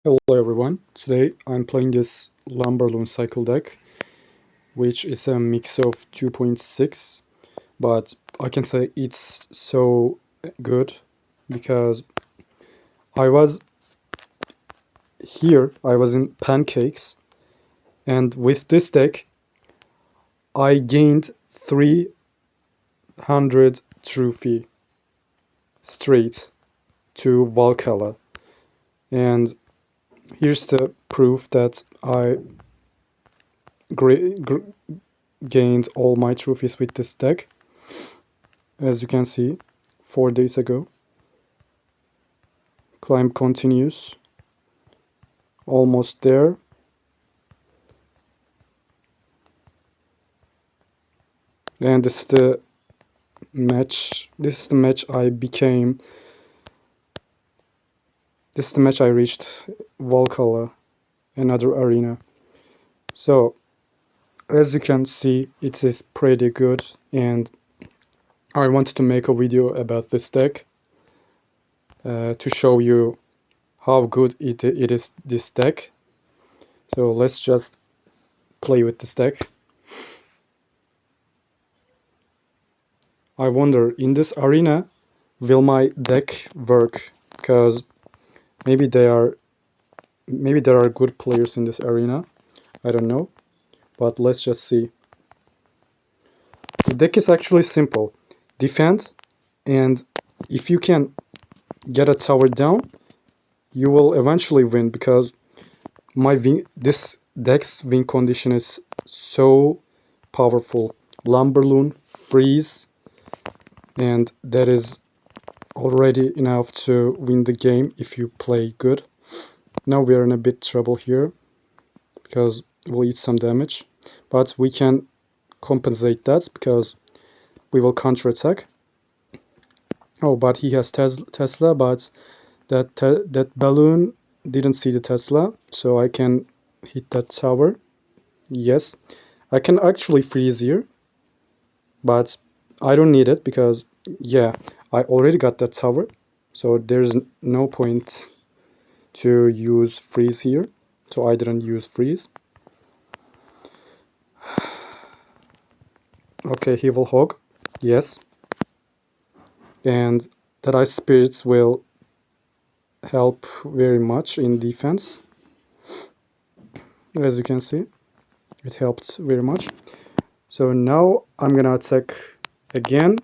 Hello everyone, today I'm playing this lumberloon cycle deck, which is a mix of 2.6, but I can say it's so good because I was I was in pancakes, and with this deck I gained 300 trophy straight to Valhalla, and here's the proof that I gained all my trophies with this deck. As you can see, 4 days ago. Climb continues. Almost there. And this is the match. This is the match I became. This is the match I reached Valhalla, another arena. So, as you can see, it is pretty good, and I wanted to make a video about this deck to show you how good it is, this deck. So let's just play with this deck. I wonder, in this arena, will my deck work? Because maybe there are good players in this arena. I don't know, but let's just see. The deck is actually simple. Defend, and if you can get a tower down, you will eventually win, because this deck's win condition is so powerful. Lumberloon, freeze, and that is already enough to win the game if you play good. Now we are in a bit trouble here because we'll eat some damage, but we can compensate that because we will counterattack. Oh, but he has Tesla, but that balloon didn't see the Tesla, so I can hit that tower. Yes, I can actually freeze here, but I don't need it because, yeah, I already got that tower, so there's no point to use freeze here, so I didn't use freeze. Okay, he will hog, yes, and that ice spirits will help very much in defense. As you can see, it helped very much. So now I'm gonna attack again.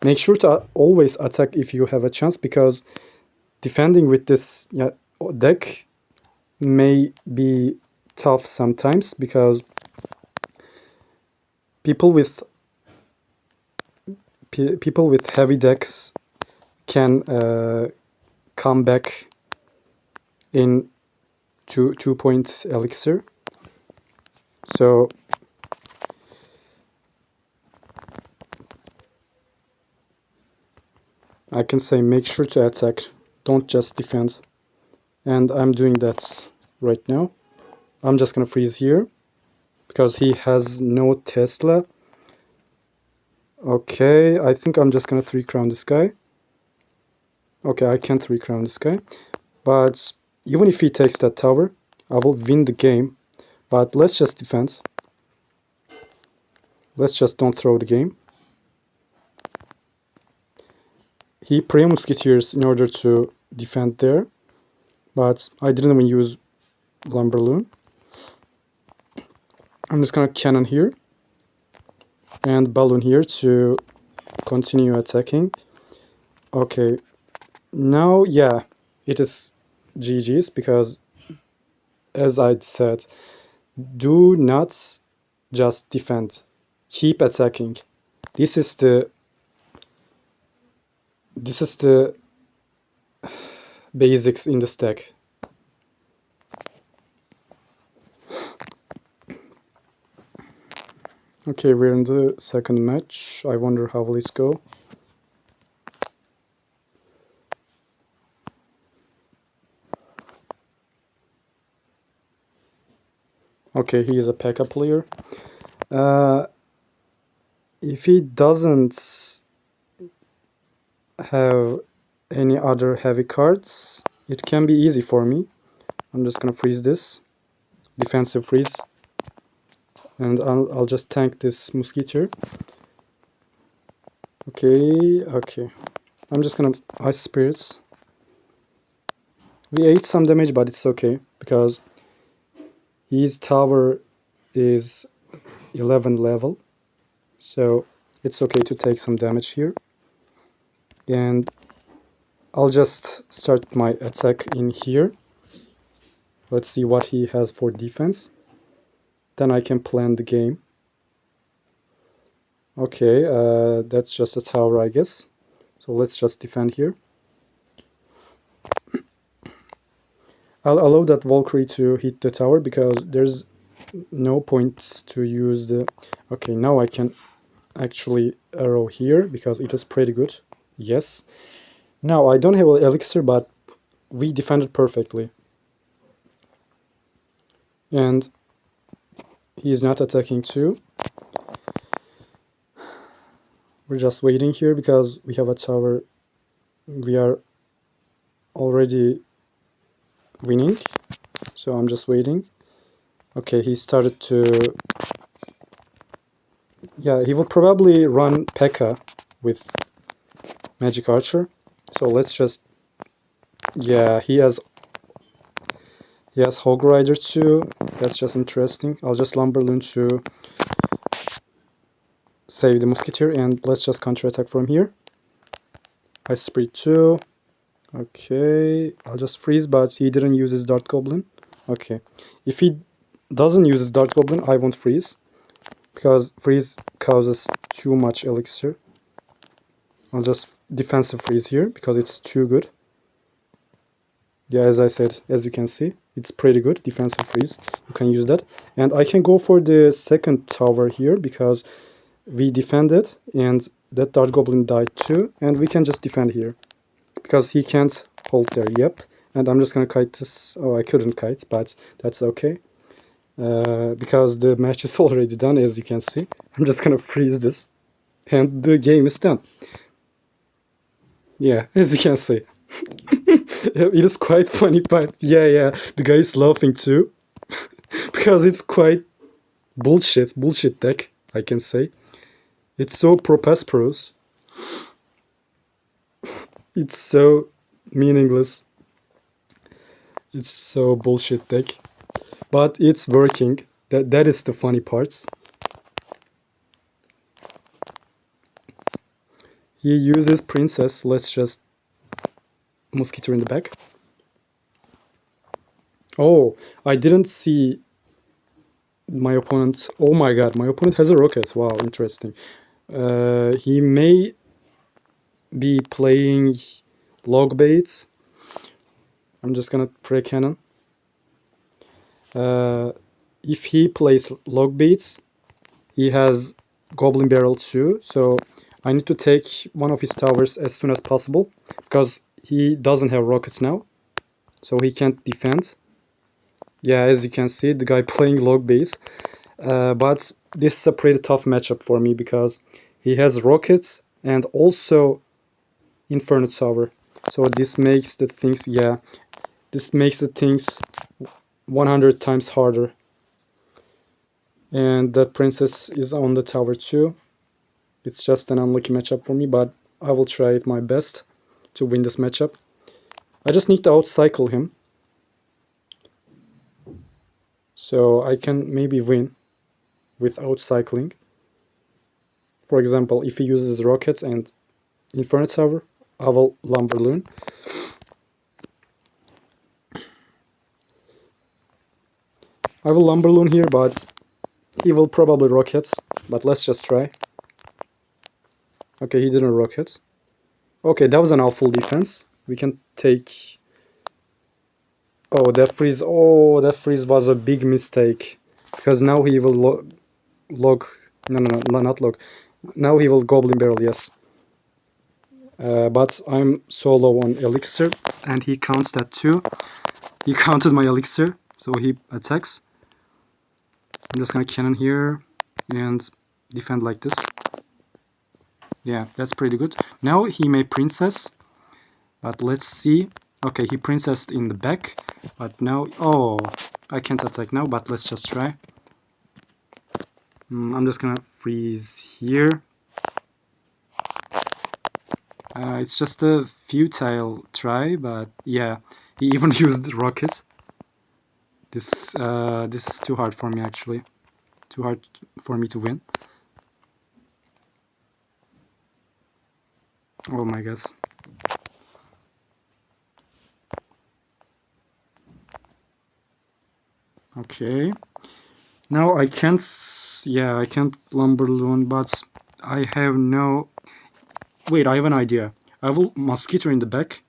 Make sure to always attack if you have a chance, because defending with this deck may be tough sometimes, because people with heavy decks can come back in 2-point elixir. So I can say make sure to attack, don't just defend. And I'm doing that right now. I'm just gonna freeze here because he has no Tesla. Okay, I think I'm just gonna 3-crown this guy. Okay, I can't 3-crown this guy. But even if he takes that tower, I will win the game. But let's just defend. Let's just don't throw the game. He pre-musketeers in order to defend there. But I didn't even use lumberloon. I'm just gonna cannon here and balloon here to continue attacking. Okay, now, yeah, it is GG's, because as I said, do not just defend, keep attacking. This is the basics in this deck. Okay, we're in the second match. I wonder how will this go. Okay, he is a P.E.K.K.A player. If he doesn't have any other heavy cards, it can be easy for me. I'm just gonna freeze this. Defensive freeze. And I'll just tank this Musketeer. Okay, okay. I'm just gonna Ice Spirits. We ate some damage, but it's okay, because his tower is 11 level. So it's okay to take some damage here. And I'll just start my attack in here. Let's see what he has for defense. Then I can plan the game. Okay, that's just a tower, I guess. So let's just defend here. I'll allow that Valkyrie to hit the tower because there's no point to use the... Okay, now I can actually arrow here because it is pretty good. Yes. Now I don't have an elixir, but we defended perfectly. And he's not attacking too. We're just waiting here because we have a tower. We are already winning. So I'm just waiting. Okay, he started to... Yeah, he will probably run P.E.K.K.A. with Magic Archer. So let's just... Yeah, he has Hog Rider too. That's just interesting. I'll just Lumberloon to save the Musketeer, and let's just counter-attack from here. Ice Spirit 2. Okay, I'll just freeze, but he didn't use his Dart Goblin. Okay, if he doesn't use his Dart Goblin, I won't freeze, because freeze causes too much elixir. I'll just defensive freeze here, because it's too good. Yeah, as I said, as you can see, it's pretty good, defensive freeze. You can use that. And I can go for the second tower here, because we defended, and that Dart Goblin died too, and we can just defend here. Because he can't hold there, yep. And I'm just gonna kite this. Oh, I couldn't kite, but that's okay. Because the match is already done, as you can see. I'm just gonna freeze this. And the game is done. Yeah, as you can see. It is quite funny, but yeah, the guy is laughing too. Because it's quite bullshit deck, I can say. It's so prosperous. It's so meaningless. It's so bullshit deck. But it's working. That is the funny parts. He uses Princess. Let's just Musketeer in the back. Oh, I didn't see my opponent. Oh my god, my opponent has a rocket. Wow, interesting. He may be playing log baits. I'm just gonna pre-cannon. If he plays log baits, he has Goblin Barrel too, so I need to take one of his towers as soon as possible, because he doesn't have rockets now, so he can't defend. Yeah, as you can see, the guy playing log base. But this is a pretty tough matchup for me, because he has rockets and also Inferno Tower. So this makes the things, yeah, this makes the things 100 times harder. And that princess is on the tower too. It's just an unlucky matchup for me, but I will try it my best to win this matchup. I just need to outcycle him, so I can maybe win with outcycling. For example, if he uses rockets and Inferno Tower, I will Lumberloon. I will Lumberloon here, but he will probably rockets, but let's just try. Okay, he didn't rocket. Okay, that was an awful defense. We can take... Oh, that freeze. Oh, that freeze was a big mistake. Because now he will log... No, not log. Now he will Goblin Barrel, yes. But I'm so low on elixir, and he counts that too. He counted my elixir, so he attacks. I'm just gonna cannon here and defend like this. Yeah, that's pretty good. Now he may princess, but let's see. Okay, he princessed in the back, but now... Oh, I can't attack now, but let's just try. I'm just gonna freeze here. It's just a futile try, but yeah, he even used rockets. This is too hard for me, actually. Too hard for me to win. Oh my god. Okay. Now I can't... Yeah, I can't lumberloon, but I have no... Wait, I have an idea. I will mosquito in the back.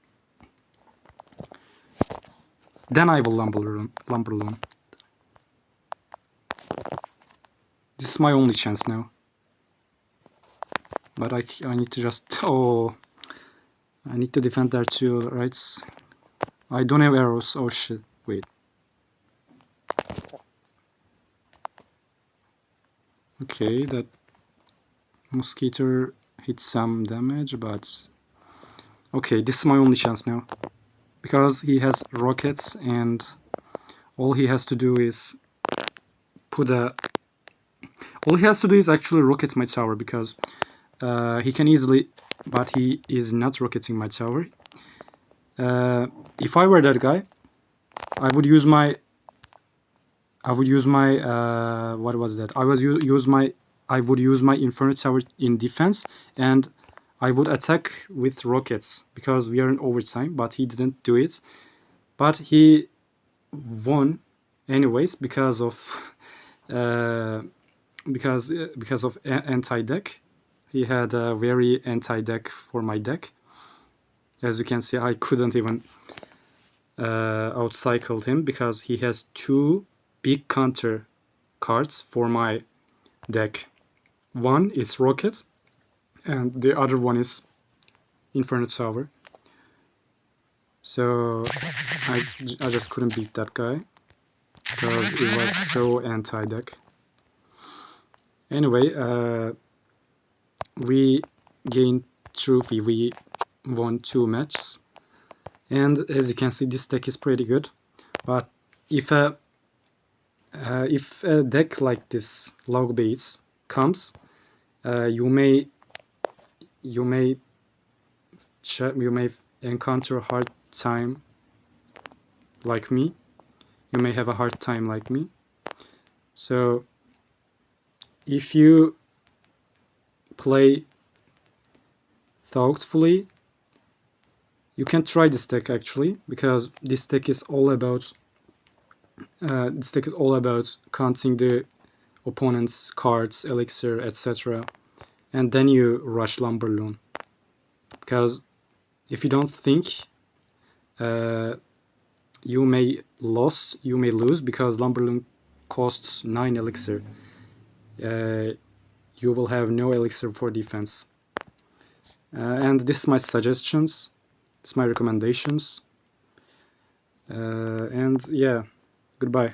Then I will lumberloon. This is my only chance now. But I need to just... Oh... I need to defend there too, right? I don't have arrows. Oh shit. Wait. Okay, that mosquito hit some damage, but... Okay, this is my only chance now. Because he has rockets and all he has to do is put a... All he has to do is actually rocket my tower, because he can easily... But he is not rocketing my tower. If I were that guy, I would use my... what was that? I would use my Inferno Tower in defense, and I would attack with rockets, because we are in overtime, but he didn't do it. But he won anyways because of because of anti-deck. He had a very anti-deck for my deck. As you can see, I couldn't even outcycle him, because he has two big counter cards for my deck. One is Rocket, and the other one is Inferno Tower. So I just couldn't beat that guy, because it was so anti-deck. Anyway, we gained trophy. We won 2 matches, and as you can see, this deck is pretty good. But if a deck like this log base comes, you may encounter a hard time like me. You may have a hard time like me. So if you play thoughtfully, you can try this deck actually, because this deck is all about counting the opponent's cards, elixir, etc., and then you rush lumberloon. Because if you don't think, you may lose, because lumberloon costs 9 elixir. You will have no elixir for defense. And this is my suggestions. This is my recommendations. And yeah, goodbye.